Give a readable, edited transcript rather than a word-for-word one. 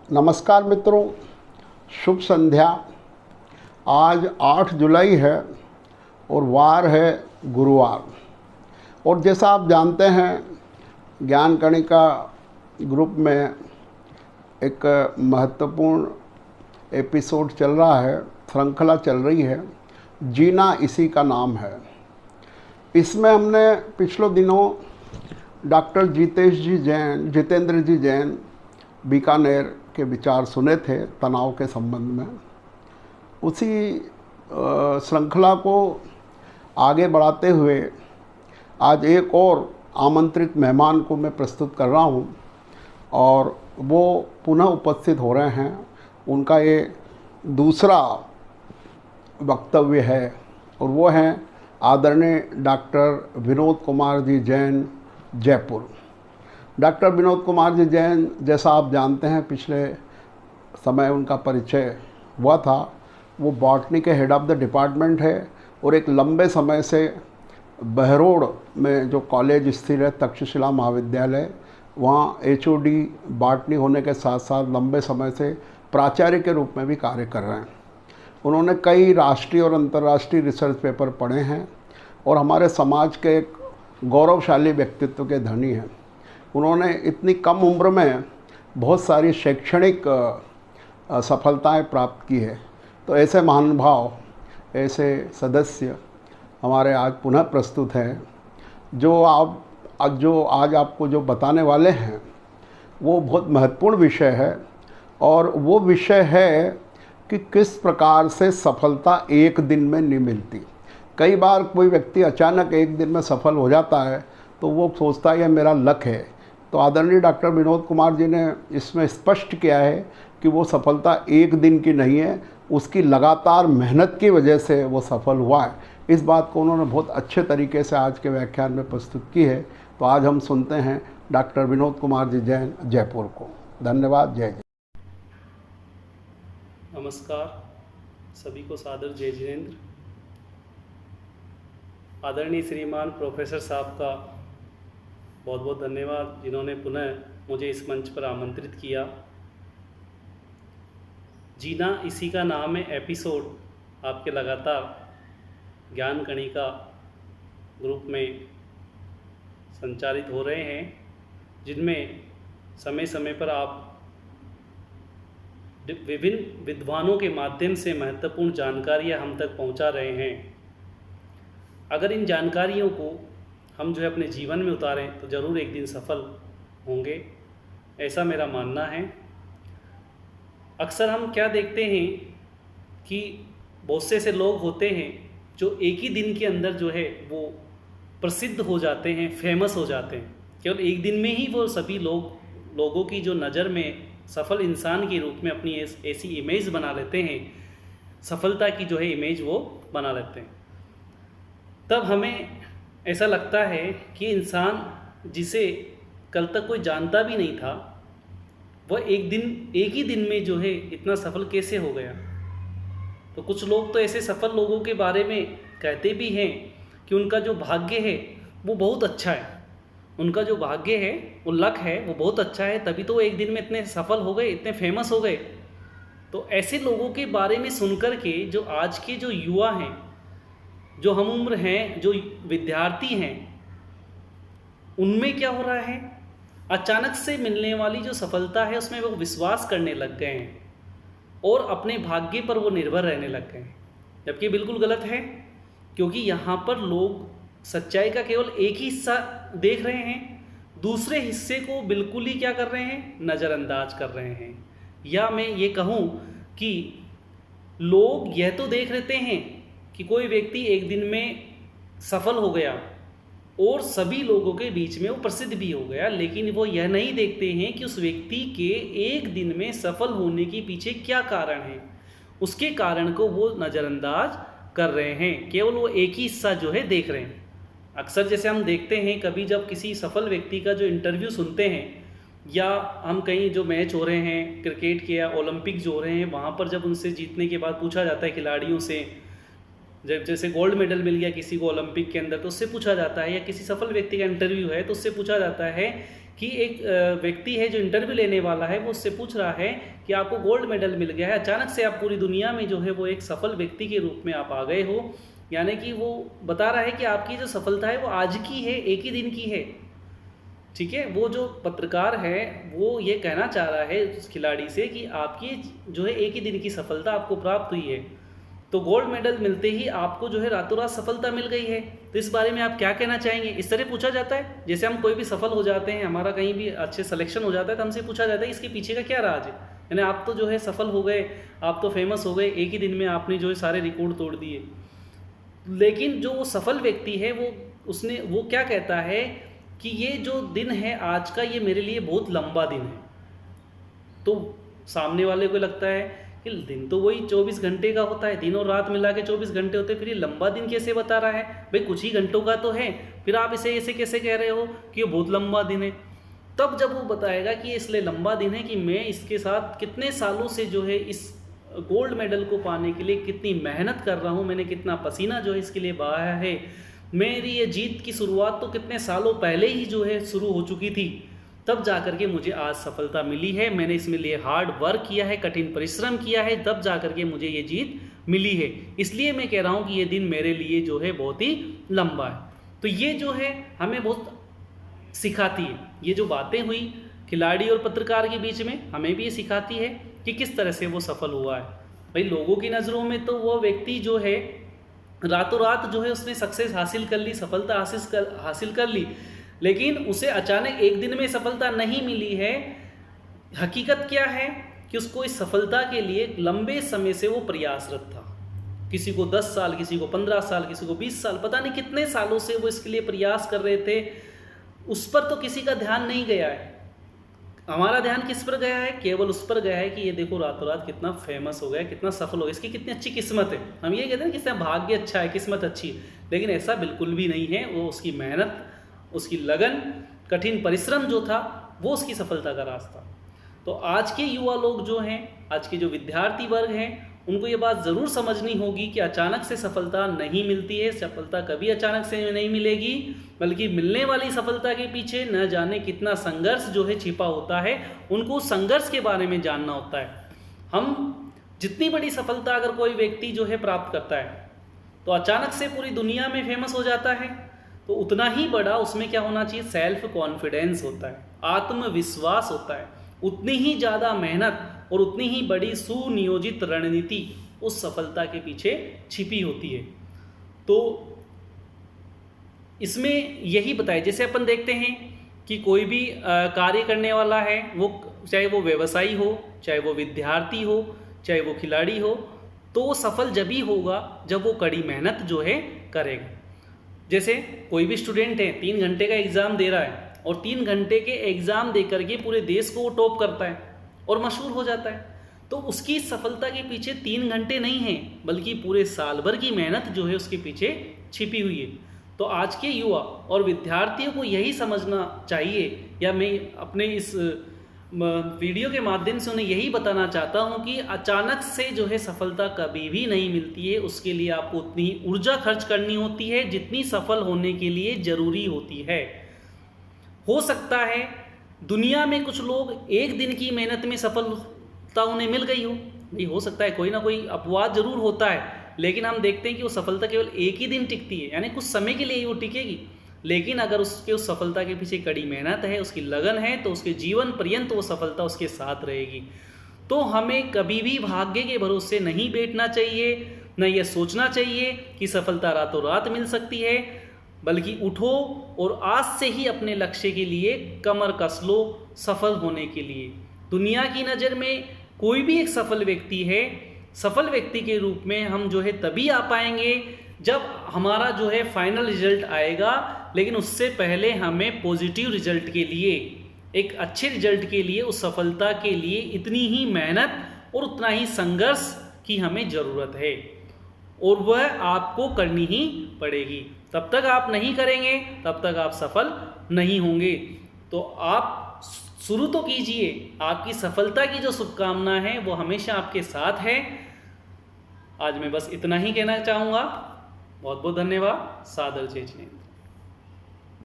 नमस्कार मित्रों, शुभ संध्या। आज 8 जुलाई है और वार है गुरुवार। और जैसा आप जानते हैं, ज्ञान कणिका ग्रुप में एक महत्वपूर्ण एपिसोड चल रहा है, श्रृंखला चल रही है, जीना इसी का नाम है। इसमें हमने पिछले दिनों डॉक्टर जितेंद्र जी जैन बीकानेर के विचार सुने थे तनाव के संबंध में। उसी श्रृंखला को आगे बढ़ाते हुए आज एक और आमंत्रित मेहमान को मैं प्रस्तुत कर रहा हूं और वो पुनः उपस्थित हो रहे हैं। उनका ये दूसरा वक्तव्य है और वो हैं आदरणीय डॉक्टर विनोद कुमार जी जैन, जयपुर। डॉक्टर विनोद कुमार जी जैन, जैसा आप जानते हैं, पिछले समय उनका परिचय हुआ था। वो बॉटनी के हेड ऑफ द डिपार्टमेंट है और एक लंबे समय से बहरोड़ में जो कॉलेज स्थिर है, तक्षशिला महाविद्यालय, वहाँ HOD बॉटनी होने के साथ साथ लंबे समय से प्राचार्य के रूप में भी कार्य कर रहे हैं। उन्होंने कई राष्ट्रीय और अंतर्राष्ट्रीय रिसर्च पेपर पढ़े हैं और हमारे समाज के एक गौरवशाली व्यक्तित्व के धनी हैं। उन्होंने इतनी कम उम्र में बहुत सारी शैक्षणिक सफलताएं प्राप्त की है। तो ऐसे महानुभाव, ऐसे सदस्य हमारे आज पुनः प्रस्तुत हैं, जो आज आपको जो बताने वाले हैं वो बहुत महत्वपूर्ण विषय है। और वो विषय है कि किस प्रकार से सफलता एक दिन में नहीं मिलती। कई बार कोई व्यक्ति अचानक एक दिन में सफल हो जाता है तो वो सोचता है यह मेरा लक है। तो आदरणीय डॉक्टर विनोद कुमार जी ने इसमें स्पष्ट किया है कि वो सफलता एक दिन की नहीं है, उसकी लगातार मेहनत की वजह से वो सफल हुआ है। इस बात को उन्होंने बहुत अच्छे तरीके से आज के व्याख्यान में प्रस्तुत की है। तो आज हम सुनते हैं डॉक्टर विनोद कुमार जी जैन, जयपुर को। धन्यवाद। जय जय। नमस्कार, सभी को सादर जय जिनेंद्र। आदरणीय श्रीमान प्रोफेसर साहब का बहुत बहुत धन्यवाद, जिन्होंने पुनः मुझे इस मंच पर आमंत्रित किया। जीना इसी का नाम है एपिसोड आपके लगातार ज्ञान कणिका ग्रुप में संचालित हो रहे हैं, जिनमें समय समय पर आप विभिन्न विद्वानों के माध्यम से महत्वपूर्ण जानकारियां हम तक पहुंचा रहे हैं। अगर इन जानकारियों को हम जो है अपने जीवन में उतारें तो ज़रूर एक दिन सफल होंगे, ऐसा मेरा मानना है। अक्सर हम क्या देखते हैं कि बहुत से ऐसे लोग होते हैं जो एक ही दिन के अंदर जो है वो प्रसिद्ध हो जाते हैं, फेमस हो जाते हैं। केवल एक दिन में ही वो सभी लोगों की जो नज़र में सफल इंसान के रूप में अपनी ऐसी इमेज बना लेते हैं, सफलता की जो है इमेज वो बना लेते हैं। तब हमें ऐसा लगता है कि इंसान जिसे कल तक कोई जानता भी नहीं था, वह एक ही दिन में जो है इतना सफल कैसे हो गया। तो कुछ लोग तो ऐसे सफल लोगों के बारे में कहते भी हैं कि उनका जो भाग्य है वो बहुत अच्छा है, उनका जो भाग्य है, वो लक है, वो बहुत अच्छा है, तभी तो वो एक दिन में इतने सफल हो गए, इतने फेमस हो गए। तो ऐसे लोगों के बारे में सुनकर के जो आज के जो युवा हैं, जो हम उम्र हैं, जो विद्यार्थी हैं, उनमें क्या हो रहा है, अचानक से मिलने वाली जो सफलता है उसमें वो विश्वास करने लग गए हैं और अपने भाग्य पर वो निर्भर रहने लग गए हैं, जबकि बिल्कुल गलत है। क्योंकि यहाँ पर लोग सच्चाई का केवल एक ही हिस्सा देख रहे हैं, दूसरे हिस्से को बिल्कुल ही क्या कर रहे हैं, नज़रअंदाज कर रहे हैं। या मैं ये कहूँ कि लोग यह तो देख लेते हैं कि कोई व्यक्ति एक दिन में सफल हो गया और सभी लोगों के बीच में वो प्रसिद्ध भी हो गया, लेकिन वो यह नहीं देखते हैं कि उस व्यक्ति के एक दिन में सफल होने के पीछे क्या कारण है। उसके कारण को वो नज़रअंदाज कर रहे हैं, केवल वो एक ही हिस्सा जो है देख रहे हैं। अक्सर जैसे हम देखते हैं, कभी जब किसी सफल व्यक्ति का जो इंटरव्यू सुनते हैं, या हम कहीं जो मैच हो रहे हैं क्रिकेट के या ओलंपिक जो हो रहे हैं, वहाँ पर जब उनसे जीतने के बाद पूछा जाता है खिलाड़ियों से, जब जैसे गोल्ड मेडल मिल गया किसी को ओलंपिक के अंदर, तो उससे पूछा जाता है, या किसी सफल व्यक्ति का इंटरव्यू है तो उससे पूछा जाता है कि एक व्यक्ति है जो इंटरव्यू लेने वाला है, वो उससे पूछ रहा है कि आपको गोल्ड मेडल मिल गया है, अचानक से आप पूरी दुनिया में जो है वो एक सफल व्यक्ति के रूप में आप आ गए हो, यानी कि वो बता रहा है कि आपकी जो सफलता है वो आज की है, एक ही दिन की है। ठीक है, वो जो पत्रकार है वो ये कहना चाह रहा है उस खिलाड़ी से कि आपकी जो है एक ही दिन की सफलता आपको प्राप्त हुई है, तो गोल्ड मेडल मिलते ही आपको जो है रातों रात सफलता मिल गई है। तो इस बारे में आप क्या कहना चाहेंगे? इस तरह पूछा जाता है, जैसे हम कोई भी सफल हो जाते हैं, हमारा कहीं भी अच्छे सिलेक्शन हो जाता है तो हमसे पूछा जाता है इसके पीछे का क्या राज है, यानी आप तो जो है सफल हो गए, आप तो फेमस हो गए, एक ही दिन में आपने जो है सारे रिकॉर्ड तोड़ दिए। लेकिन जो सफल व्यक्ति है वो क्या कहता है कि ये जो दिन है आज का, ये मेरे लिए बहुत लंबा दिन है। तो सामने वाले को लगता है कि दिन तो वही 24 घंटे का होता है, दिन और रात मिला के 24 घंटे होते हैं, फिर ये लंबा दिन कैसे बता रहा है? भाई कुछ ही घंटों का तो है, फिर आप इसे ऐसे कैसे कह रहे हो कि ये बहुत लंबा दिन है? तब जब वो बताएगा कि ये इसलिए लंबा दिन है कि मैं इसके साथ कितने सालों से जो है इस गोल्ड मेडल को पाने के लिए कितनी मेहनत कर रहा हूँ, मैंने कितना पसीना जो है इसके लिए बहाया है, मेरी ये जीत की शुरुआत तो कितने सालों पहले ही जो है शुरू हो चुकी थी, तब जा कर के मुझे आज सफलता मिली है। मैंने इसमें लिए हार्ड वर्क किया है, कठिन परिश्रम किया है, तब जा कर के मुझे ये जीत मिली है। इसलिए मैं कह रहा हूँ कि ये दिन मेरे लिए जो है बहुत ही लंबा है। तो ये जो है हमें बहुत सिखाती है, ये जो बातें हुई खिलाड़ी और पत्रकार के बीच में, हमें भी ये सिखाती है कि किस तरह से वो सफल हुआ है। भाई लोगों की नज़रों में तो वो व्यक्ति जो है रातों रात जो है उसने सक्सेस हासिल कर ली, सफलता हासिल कर ली, लेकिन उसे अचानक एक दिन में सफलता नहीं मिली है। हकीकत क्या है कि उसको इस सफलता के लिए लंबे समय से वो प्रयासरत था। किसी को 10 साल, किसी को 15 साल, किसी को 20 साल, पता नहीं कितने सालों से वो इसके लिए प्रयास कर रहे थे। उस पर तो किसी का ध्यान नहीं गया है। हमारा ध्यान किस पर गया है? केवल उस पर गया है कि ये देखो रातों रात कितना फेमस हो गया, कितना सफल हो गया, इसकी कितनी अच्छी किस्मत है। हम ये कहते हैं कि इसका भाग्य अच्छा है, किस्मत अच्छी है, लेकिन ऐसा बिल्कुल भी नहीं है। वो उसकी मेहनत, उसकी लगन, कठिन परिश्रम जो था वो उसकी सफलता का रास्ता। तो आज के युवा लोग जो हैं, आज के जो विद्यार्थी वर्ग हैं, उनको ये बात ज़रूर समझनी होगी कि अचानक से सफलता नहीं मिलती है। सफलता कभी अचानक से नहीं मिलेगी, बल्कि मिलने वाली सफलता के पीछे न जाने कितना संघर्ष जो है छिपा होता है। उनको संघर्ष के बारे में जानना होता है। हम जितनी बड़ी सफलता अगर कोई व्यक्ति जो है प्राप्त करता है तो अचानक से पूरी दुनिया में फेमस हो जाता है, तो उतना ही बड़ा उसमें क्या होना चाहिए? सेल्फ कॉन्फिडेंस होता है, आत्मविश्वास होता है। उतनी ही ज़्यादा मेहनत और उतनी ही बड़ी सुनियोजित रणनीति उस सफलता के पीछे छिपी होती है। तो इसमें यही बताया, जैसे अपन देखते हैं कि कोई भी कार्य करने वाला है, वो चाहे वो व्यवसायी हो, चाहे वो विद्यार्थी हो, चाहे वो खिलाड़ी हो, तो वो सफल जब ही होगा जब वो कड़ी मेहनत जो है करेगा। जैसे कोई भी स्टूडेंट है, 3 घंटे का एग्ज़ाम दे रहा है और 3 घंटे के एग्ज़ाम दे करके पूरे देश को वो टॉप करता है और मशहूर हो जाता है, तो उसकी सफलता के पीछे 3 घंटे नहीं हैं, बल्कि पूरे साल भर की मेहनत जो है उसके पीछे छिपी हुई है। तो आज के युवा और विद्यार्थियों को यही समझना चाहिए, या मैं अपने इस वीडियो के माध्यम से उन्हें यही बताना चाहता हूं कि अचानक से जो है सफलता कभी भी नहीं मिलती है। उसके लिए आपको उतनी ही ऊर्जा खर्च करनी होती है जितनी सफल होने के लिए ज़रूरी होती है। हो सकता है दुनिया में कुछ लोग एक दिन की मेहनत में सफलता उन्हें मिल गई हो, नहीं हो सकता है, कोई ना कोई अपवाद जरूर होता है, लेकिन हम देखते हैं कि वो सफलता केवल एक ही दिन टिकती है, यानी कुछ समय के लिए ही वो टिकेगी। लेकिन अगर उसके उस सफलता के पीछे कड़ी मेहनत है, उसकी लगन है, तो उसके जीवन पर्यंत वो सफलता उसके साथ रहेगी। तो हमें कभी भी भाग्य के भरोसे नहीं बैठना चाहिए, न यह सोचना चाहिए कि सफलता रातों रात मिल सकती है, बल्कि उठो और आज से ही अपने लक्ष्य के लिए कमर कस लो सफल होने के लिए। दुनिया की नज़र में कोई भी एक सफल व्यक्ति है। सफल व्यक्ति के रूप में हम जो है तभी आ पाएंगे जब हमारा जो है फाइनल रिजल्ट आएगा, लेकिन उससे पहले हमें पॉजिटिव रिजल्ट के लिए, एक अच्छे रिजल्ट के लिए, उस सफलता के लिए इतनी ही मेहनत और उतना ही संघर्ष की हमें ज़रूरत है, और वह आपको करनी ही पड़ेगी। तब तक आप नहीं करेंगे तब तक आप सफल नहीं होंगे। तो आप शुरू तो कीजिए। आपकी सफलता की जो शुभकामना है वो हमेशा आपके साथ है। आज मैं बस इतना ही कहना चाहूँगा। बहुत बहुत धन्यवाद। सादर चेचने।